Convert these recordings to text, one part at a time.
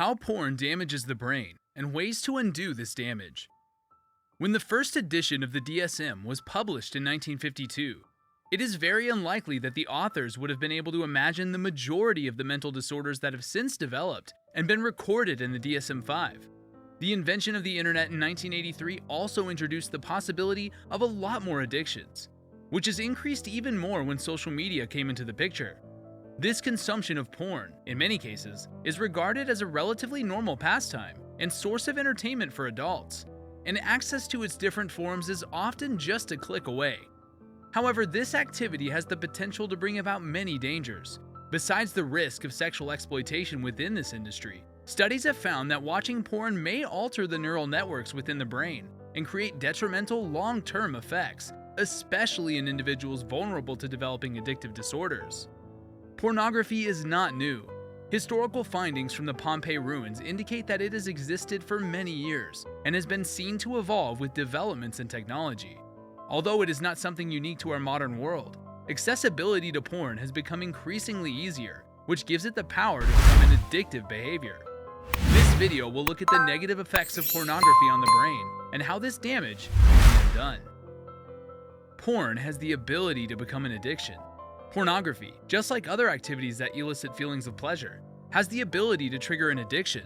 How porn damages the brain, and ways to undo this damage. When the first edition of the DSM was published in 1952, it is very unlikely that the authors would have been able to imagine the majority of the mental disorders that have since developed and been recorded in the DSM-5. The invention of the internet in 1983 also introduced the possibility of a lot more addictions, which has increased even more when social media came into the picture. This consumption of porn, in many cases, is regarded as a relatively normal pastime and source of entertainment for adults, and access to its different forms is often just a click away. However, this activity has the potential to bring about many dangers. Besides the risk of sexual exploitation within this industry, studies have found that watching porn may alter the neural networks within the brain and create detrimental long-term effects, especially in individuals vulnerable to developing addictive disorders. Pornography is not new. Historical findings from the Pompeii ruins indicate that it has existed for many years and has been seen to evolve with developments in technology. Although it is not something unique to our modern world, accessibility to porn has become increasingly easier, which gives it the power to become an addictive behavior. This video will look at the negative effects of pornography on the brain and how this damage can be undone. Porn has the ability to become an addiction. Pornography, just like other activities that elicit feelings of pleasure, has the ability to trigger an addiction.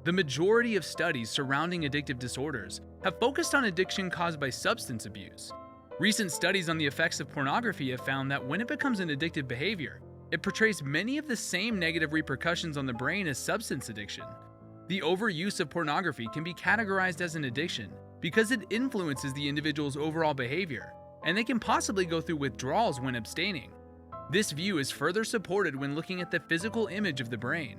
The majority of studies surrounding addictive disorders have focused on addiction caused by substance abuse. Recent studies on the effects of pornography have found that when it becomes an addictive behavior, it portrays many of the same negative repercussions on the brain as substance addiction. The overuse of pornography can be categorized as an addiction because it influences the individual's overall behavior, and they can possibly go through withdrawals when abstaining. This view is further supported when looking at the physical image of the brain.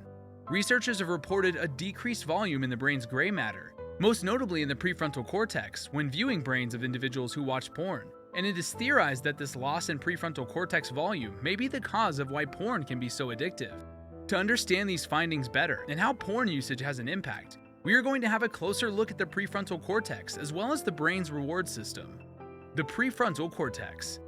Researchers have reported a decreased volume in the brain's gray matter, most notably in the prefrontal cortex, when viewing brains of individuals who watch porn, and it is theorized that this loss in prefrontal cortex volume may be the cause of why porn can be so addictive. To understand these findings better and how porn usage has an impact, we are going to have a closer look at the prefrontal cortex as well as the brain's reward system. The prefrontal cortex.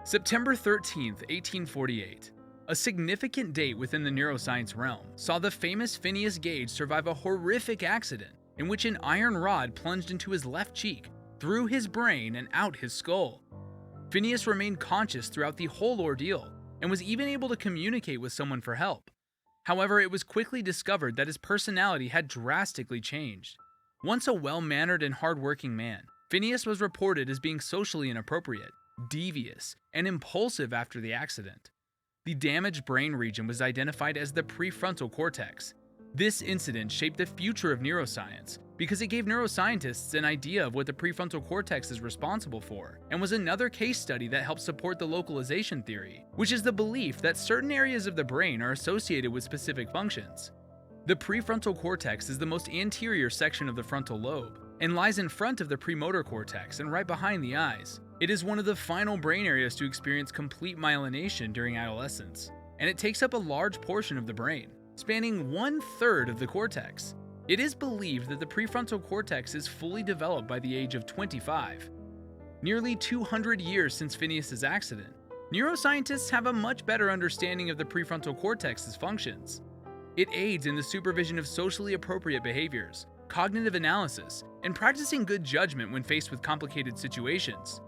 September 13, 1848, a significant date within the neuroscience realm, saw the famous Phineas Gage survive a horrific accident in which an iron rod plunged into his left cheek, through his brain and out his skull. Phineas remained conscious throughout the whole ordeal and was even able to communicate with someone for help. However, it was quickly discovered that his personality had drastically changed. Once a well-mannered and hard-working man, Phineas was reported as being socially inappropriate, devious, and impulsive after the accident. The damaged brain region was identified as the prefrontal cortex. This incident shaped the future of neuroscience because it gave neuroscientists an idea of what the prefrontal cortex is responsible for, and was another case study that helped support the localization theory, which is the belief that certain areas of the brain are associated with specific functions. The prefrontal cortex is the most anterior section of the frontal lobe and lies in front of the premotor cortex and right behind the eyes. It is one of the final brain areas to experience complete myelination during adolescence, and it takes up a large portion of the brain, spanning 1/3 of the cortex. It is believed that the prefrontal cortex is fully developed by the age of 25. Nearly 200 years since Phineas's accident, neuroscientists have a much better understanding of the prefrontal cortex's functions. It aids in the supervision of socially appropriate behaviors, cognitive analysis, and practicing good judgment when faced with complicated situations.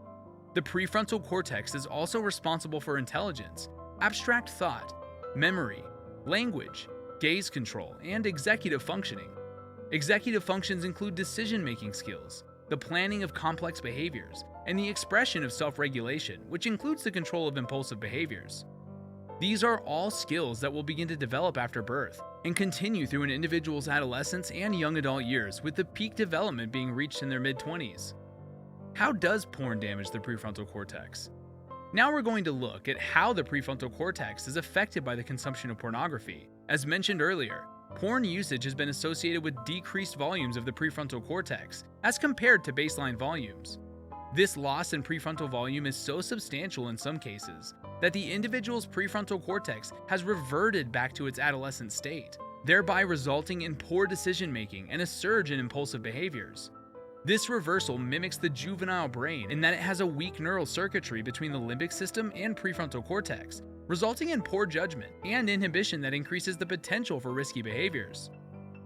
The prefrontal cortex is also responsible for intelligence, abstract thought, memory, language, gaze control, and executive functioning. Executive functions include decision-making skills, the planning of complex behaviors, and the expression of self-regulation, which includes the control of impulsive behaviors. These are all skills that will begin to develop after birth and continue through an individual's adolescence and young adult years, with the peak development being reached in their mid-20s. How does porn damage the prefrontal cortex? Now we're going to look at how the prefrontal cortex is affected by the consumption of pornography. As mentioned earlier, porn usage has been associated with decreased volumes of the prefrontal cortex as compared to baseline volumes. This loss in prefrontal volume is so substantial in some cases that the individual's prefrontal cortex has reverted back to its adolescent state, thereby resulting in poor decision-making and a surge in impulsive behaviors. This reversal mimics the juvenile brain in that it has a weak neural circuitry between the limbic system and prefrontal cortex, resulting in poor judgment and inhibition that increases the potential for risky behaviors.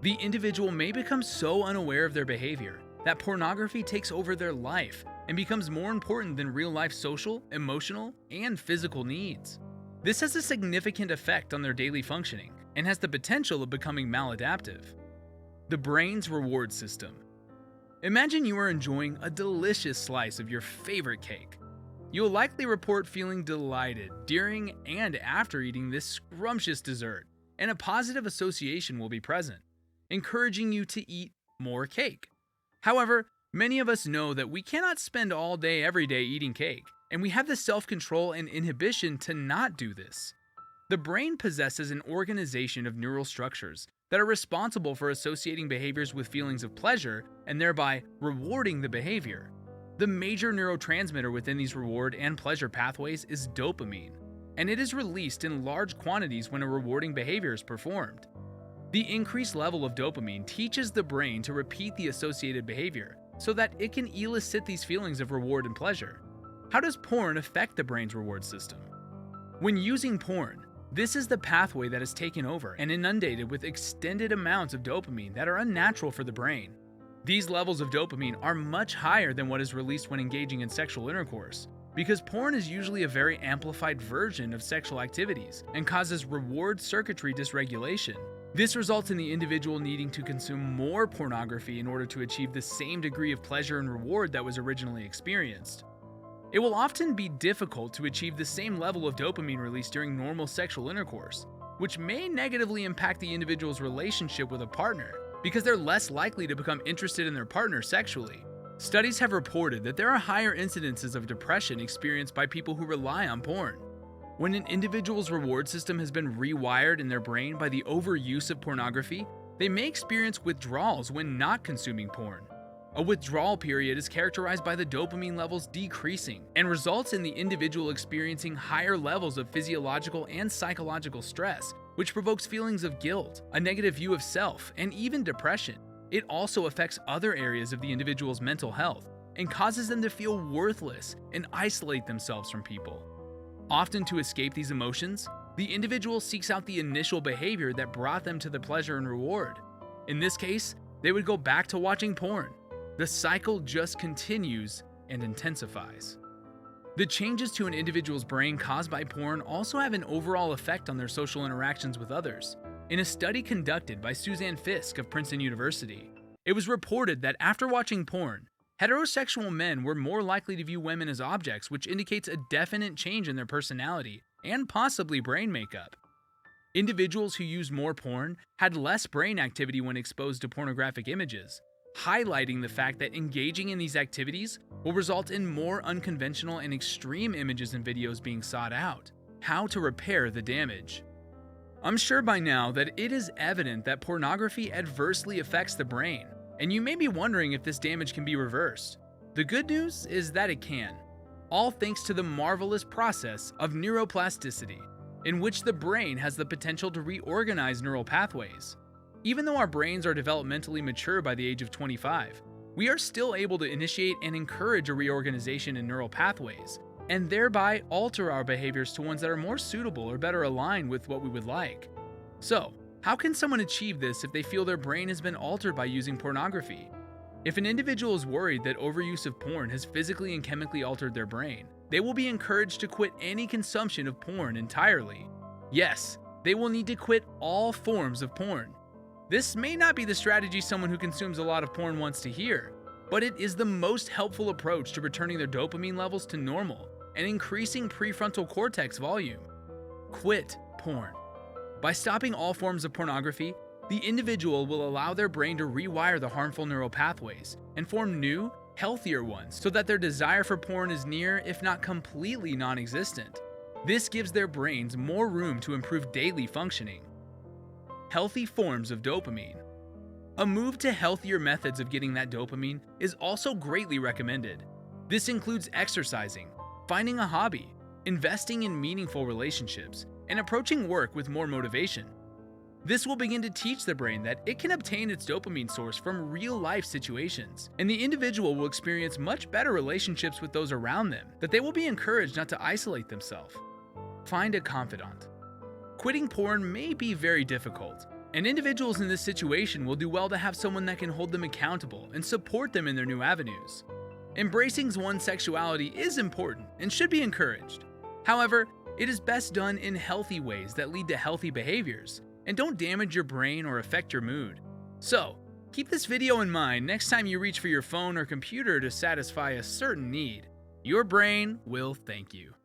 The individual may become so unaware of their behavior that pornography takes over their life and becomes more important than real-life social, emotional, and physical needs. This has a significant effect on their daily functioning and has the potential of becoming maladaptive. The brain's reward system. Imagine you are enjoying a delicious slice of your favorite cake. You'll likely report feeling delighted during and after eating this scrumptious dessert, and a positive association will be present, encouraging you to eat more cake. However, many of us know that we cannot spend all day every day eating cake, and we have the self-control and inhibition to not do this. The brain possesses an organization of neural structures that are responsible for associating behaviors with feelings of pleasure and thereby rewarding the behavior. The major neurotransmitter within these reward and pleasure pathways is dopamine, and it is released in large quantities when a rewarding behavior is performed. The increased level of dopamine teaches the brain to repeat the associated behavior so that it can elicit these feelings of reward and pleasure. How does porn affect the brain's reward system? When using porn, this is the pathway that is taken over and inundated with extended amounts of dopamine that are unnatural for the brain. These levels of dopamine are much higher than what is released when engaging in sexual intercourse, because porn is usually a very amplified version of sexual activities and causes reward circuitry dysregulation. This results in the individual needing to consume more pornography in order to achieve the same degree of pleasure and reward that was originally experienced. It will often be difficult to achieve the same level of dopamine release during normal sexual intercourse, which may negatively impact the individual's relationship with a partner, because they're less likely to become interested in their partner sexually. Studies have reported that there are higher incidences of depression experienced by people who rely on porn. When an individual's reward system has been rewired in their brain by the overuse of pornography, they may experience withdrawals when not consuming porn. A withdrawal period is characterized by the dopamine levels decreasing and results in the individual experiencing higher levels of physiological and psychological stress, which provokes feelings of guilt, a negative view of self, and even depression. It also affects other areas of the individual's mental health and causes them to feel worthless and isolate themselves from people. Often, to escape these emotions, the individual seeks out the initial behavior that brought them to the pleasure and reward. In this case, they would go back to watching porn. The cycle just continues and intensifies. The changes to an individual's brain caused by porn also have an overall effect on their social interactions with others. In a study conducted by Suzanne Fiske of Princeton University, it was reported that after watching porn, heterosexual men were more likely to view women as objects, which indicates a definite change in their personality and possibly brain makeup. Individuals who used more porn had less brain activity when exposed to pornographic images, highlighting the fact that engaging in these activities will result in more unconventional and extreme images and videos being sought out. How to repair the damage. I'm sure by now that it is evident that pornography adversely affects the brain, and you may be wondering if this damage can be reversed. The good news is that it can, all thanks to the marvelous process of neuroplasticity, in which the brain has the potential to reorganize neural pathways. Even though our brains are developmentally mature by the age of 25, we are still able to initiate and encourage a reorganization in neural pathways, and thereby alter our behaviors to ones that are more suitable or better aligned with what we would like. So, how can someone achieve this if they feel their brain has been altered by using pornography? If an individual is worried that overuse of porn has physically and chemically altered their brain, they will be encouraged to quit any consumption of porn entirely. Yes, they will need to quit all forms of porn. This may not be the strategy someone who consumes a lot of porn wants to hear, but it is the most helpful approach to returning their dopamine levels to normal and increasing prefrontal cortex volume. Quit porn. By stopping all forms of pornography, the individual will allow their brain to rewire the harmful neural pathways and form new, healthier ones so that their desire for porn is near, if not completely non-existent. This gives their brains more room to improve daily functioning. Healthy forms of dopamine. A move to healthier methods of getting that dopamine is also greatly recommended. This includes exercising, finding a hobby, investing in meaningful relationships, and approaching work with more motivation. This will begin to teach the brain that it can obtain its dopamine source from real-life situations, and the individual will experience much better relationships with those around them, that they will be encouraged not to isolate themselves. Find a confidant. Quitting porn may be very difficult, And individuals in this situation will do well to have someone that can hold them accountable and support them in their new avenues. Embracing one's sexuality is important and should be encouraged. However, it is best done in healthy ways that lead to healthy behaviors and don't damage your brain or affect your mood. So, keep this video in mind next time you reach for your phone or computer to satisfy a certain need. Your brain will thank you.